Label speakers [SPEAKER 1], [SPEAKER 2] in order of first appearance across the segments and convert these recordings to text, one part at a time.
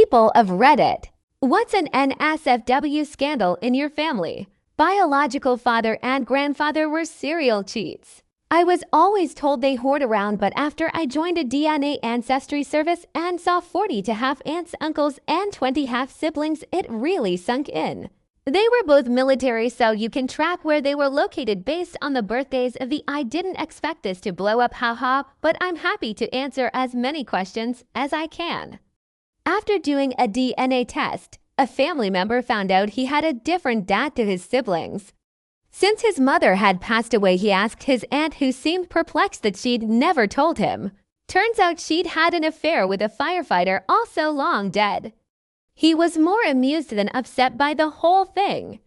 [SPEAKER 1] People of Reddit. What's an NSFW scandal in your family? Biological father and grandfather were serial cheats. I was always told they whored around, but after I joined a DNA ancestry service and saw 40 to half aunts, uncles, and 20 half siblings, it really sunk in. They were both military, so you can track where they were located based on the birthdays of the I didn't expect this to blow up haha, but I'm happy to answer as many questions as I can. After doing a DNA test, a family member found out he had a different dad to his siblings. Since his mother had passed away, he asked his aunt, who seemed perplexed that she'd never told him. Turns out she'd had an affair with a firefighter also long dead. He was more amused than upset by the whole thing.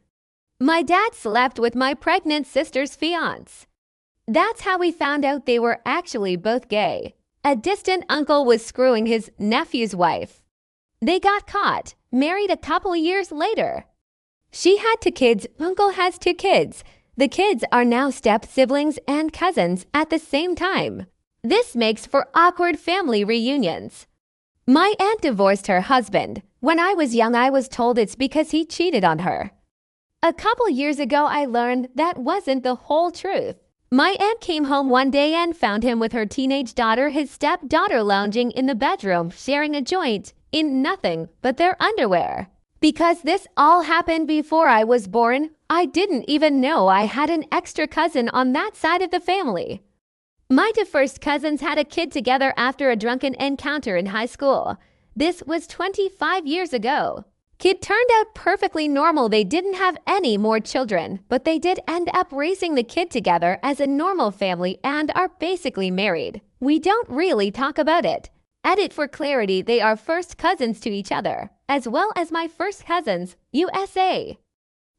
[SPEAKER 1] My dad slept with my pregnant sister's fiance. That's how we found out they were actually both gay. A distant uncle was screwing his nephew's wife. They got caught, married a couple years later. She had 2 kids, uncle has 2 kids. The kids are now step-siblings and cousins at the same time. This makes for awkward family reunions. My aunt divorced her husband. When I was young, I was told it's because he cheated on her. A couple years ago, I learned that wasn't the whole truth. My aunt came home one day and found him with her teenage daughter, his stepdaughter, lounging in the bedroom, sharing a joint in nothing but their underwear. Because this all happened before I was born, I didn't even know I had an extra cousin on that side of the family. My 2 first cousins had a kid together after a drunken encounter in high school. This was 25 years ago. Kid turned out perfectly normal. They didn't have any more children, but they did end up raising the kid together as a normal family and are basically married. We don't really talk about it. Edit for clarity, they are first cousins to each other, as well as my first cousins, USA.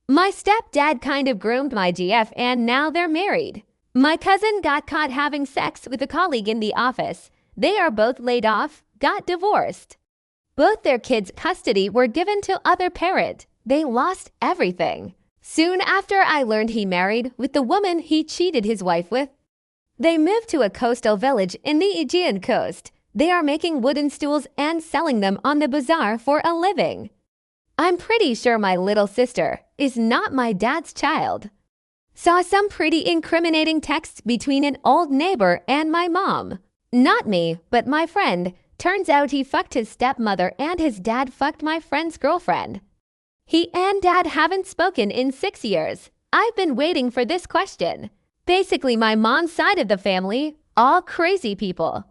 [SPEAKER 1] My stepdad kind of groomed my GF and now they're married. My cousin got caught having sex with a colleague in the office. They are both laid off, got divorced. Both their kids' custody were given to other parent. They lost everything. Soon after, I learned he married with the woman he cheated his wife with. They moved to a coastal village in the Aegean coast. They are making wooden stools and selling them on the bazaar for a living. I'm pretty sure my little sister is not my dad's child. Saw some pretty incriminating texts between an old neighbor and my mom. Not me, but my friend. Turns out he fucked his stepmother and his dad fucked my friend's girlfriend. He and dad haven't spoken in 6 years. I've been waiting for this question. Basically, my mom's side of the family, all crazy people.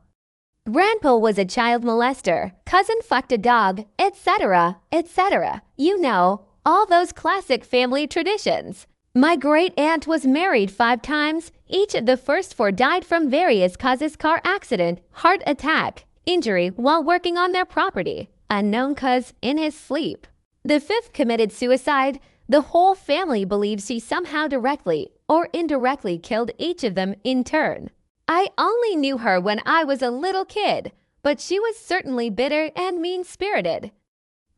[SPEAKER 1] Grandpa was a child molester, cousin fucked a dog, etc., etc. You know, all those classic family traditions. My great aunt was married 5 times. Each of the first 4 died from various causes: car accident, heart attack, injury while working on their property, unknown cause, in his sleep. The 5th committed suicide. The whole family believes she somehow directly or indirectly killed each of them in turn. I only knew her when I was a little kid, but she was certainly bitter and mean-spirited.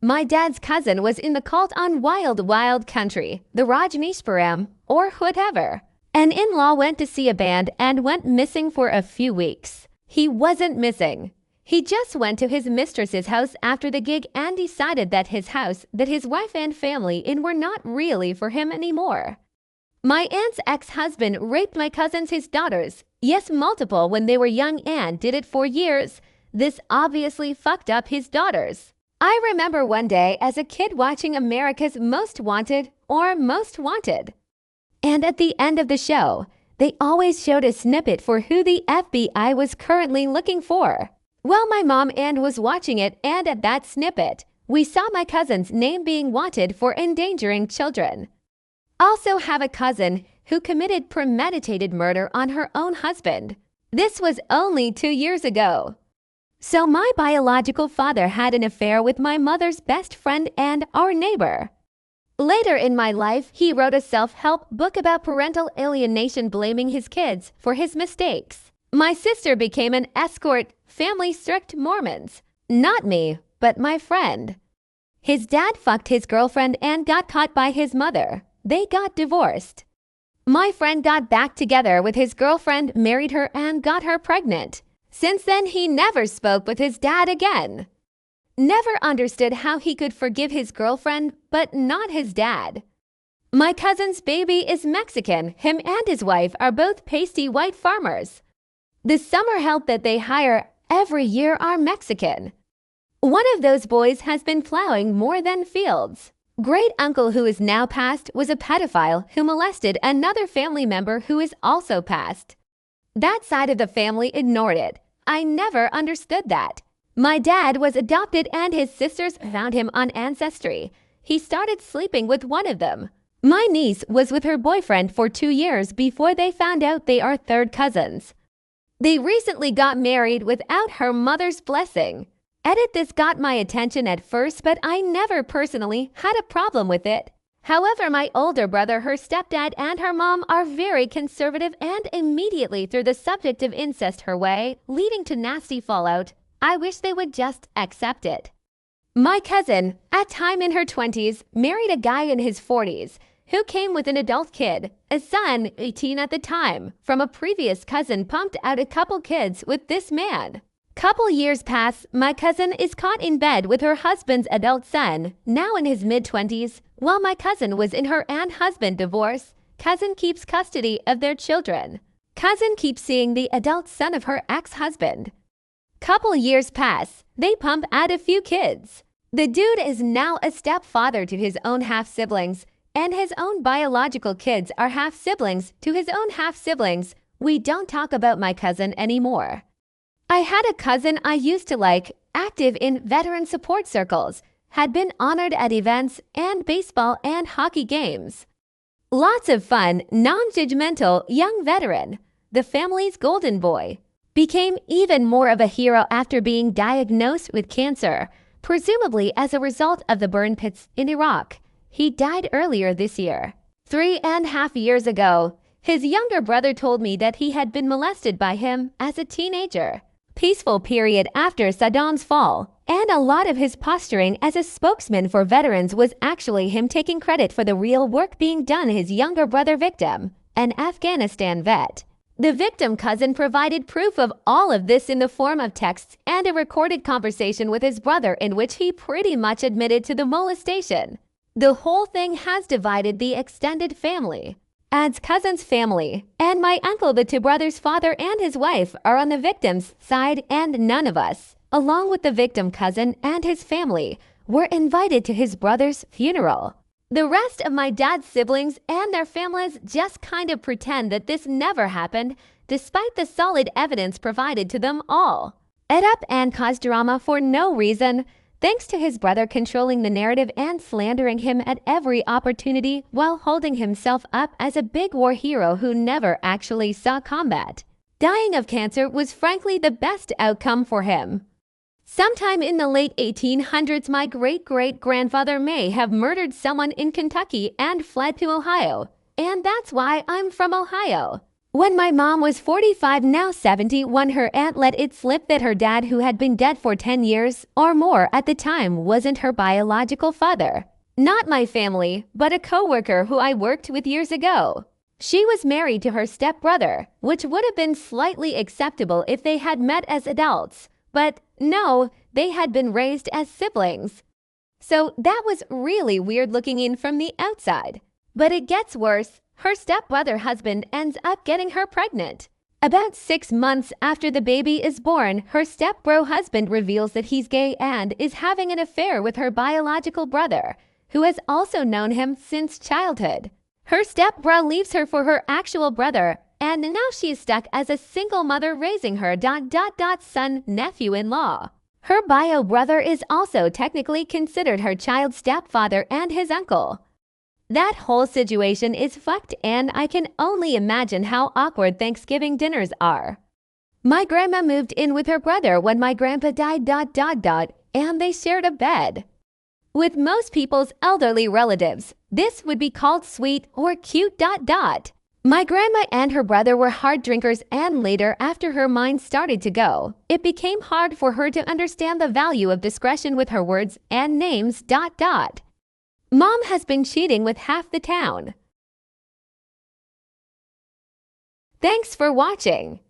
[SPEAKER 1] My dad's cousin was in the cult on Wild Wild Country, the Rajneeshpuram, or whatever. An in-law went to see a band and went missing for a few weeks. He wasn't missing. He just went to his mistress's house after the gig and decided that his house, that his wife and family in, were not really for him anymore. My aunt's ex-husband raped my cousins, his daughters. Yes, multiple, when they were young, and did it for years. This obviously fucked up his daughters. I remember one day as a kid watching America's Most Wanted or Most Wanted. And at the end of the show, they always showed a snippet for who the FBI was currently looking for. Well, my mom and was watching it, and at that snippet, we saw my cousin's name being wanted for endangering children. Also have a cousin who committed premeditated murder on her own husband. This was only 2 years ago. So my biological father had an affair with my mother's best friend and our neighbor. Later in my life, he wrote a self-help book about parental alienation, blaming his kids for his mistakes. My sister became an escort, family strict Mormons. Not me, but my friend. His dad fucked his girlfriend and got caught by his mother. They got divorced. My friend got back together with his girlfriend, married her, and got her pregnant. Since then, he never spoke with his dad again. Never understood how he could forgive his girlfriend, but not his dad. My cousin's baby is Mexican. Him and his wife are both pasty white farmers. The summer help that they hire every year are Mexican. One of those boys has been plowing more than fields. Great uncle who is now passed was a pedophile who molested another family member who is also passed. That side of the family ignored it. I never understood that. My dad was adopted and his sisters found him on Ancestry. He started sleeping with one of them. My niece was with her boyfriend for 2 years before they found out they are third cousins. They recently got married without her mother's blessing. This got my attention at first, but I never personally had a problem with it. However, my older brother, her stepdad, and her mom are very conservative and immediately threw the subject of incest her way, leading to nasty fallout. I wish they would just accept it. My cousin, at time in her 20s, married a guy in his 40s who came with an adult kid, a son, 18 at the time, from a previous cousin pumped out a couple kids with this man. Couple years pass, my cousin is caught in bed with her husband's adult son, now in his mid-20s. While my cousin was in her and husband divorce, cousin keeps custody of their children. Cousin keeps seeing the adult son of her ex-husband. Couple years pass, they pump out a few kids. The dude is now a stepfather to his own half-siblings, and his own biological kids are half-siblings to his own half-siblings. We don't talk about my cousin anymore. I had a cousin I used to like, active in veteran support circles, had been honored at events and baseball and hockey games. Lots of fun, non-judgmental young veteran, the family's golden boy. Became even more of a hero after being diagnosed with cancer, presumably as a result of the burn pits in Iraq. He died earlier this year. 3.5 years ago, his younger brother told me that he had been molested by him as a teenager. Peaceful period after Saddam's fall, and a lot of his posturing as a spokesman for veterans was actually him taking credit for the real work being done his younger brother victim, an Afghanistan vet. The victim cousin provided proof of all of this in the form of texts and a recorded conversation with his brother in which he pretty much admitted to the molestation. The whole thing has divided the extended family. Adds cousin's family, and my uncle, the two brothers' father and his wife, are on the victim's side, and none of us, along with the victim cousin and his family, were invited to his brother's funeral. The rest of my dad's siblings and their families just kind of pretend that this never happened, despite the solid evidence provided to them all. Ed up and cause drama for no reason, thanks to his brother controlling the narrative and slandering him at every opportunity while holding himself up as a big war hero who never actually saw combat. Dying of cancer was frankly the best outcome for him. Sometime in the late 1800s, my great-great-grandfather may have murdered someone in Kentucky and fled to Ohio. And that's why I'm from Ohio. When my mom was 45, now 70, when her aunt let it slip that her dad, who had been dead for 10 years or more at the time, wasn't her biological father. Not my family, but a coworker who I worked with years ago. She was married to her stepbrother, which would have been slightly acceptable if they had met as adults. But no, they had been raised as siblings. So that was really weird looking in from the outside. But it gets worse. Her stepbrother husband ends up getting her pregnant. About 6 months after the baby is born, her stepbro husband reveals that he's gay and is having an affair with her biological brother, who has also known him since childhood. Her stepbro leaves her for her actual brother, and now she is stuck as a single mother raising her son nephew-in-law. Her bio brother is also technically considered her child's stepfather and his uncle. That whole situation is fucked, and I can only imagine how awkward Thanksgiving dinners are. My grandma moved in with her brother when my grandpa died and they shared a bed. With most people's elderly relatives, this would be called sweet or cute My grandma and her brother were hard drinkers, and later, after her mind started to go, it became hard for her to understand the value of discretion with her words and names Mom has been cheating with half the town. Thanks for watching.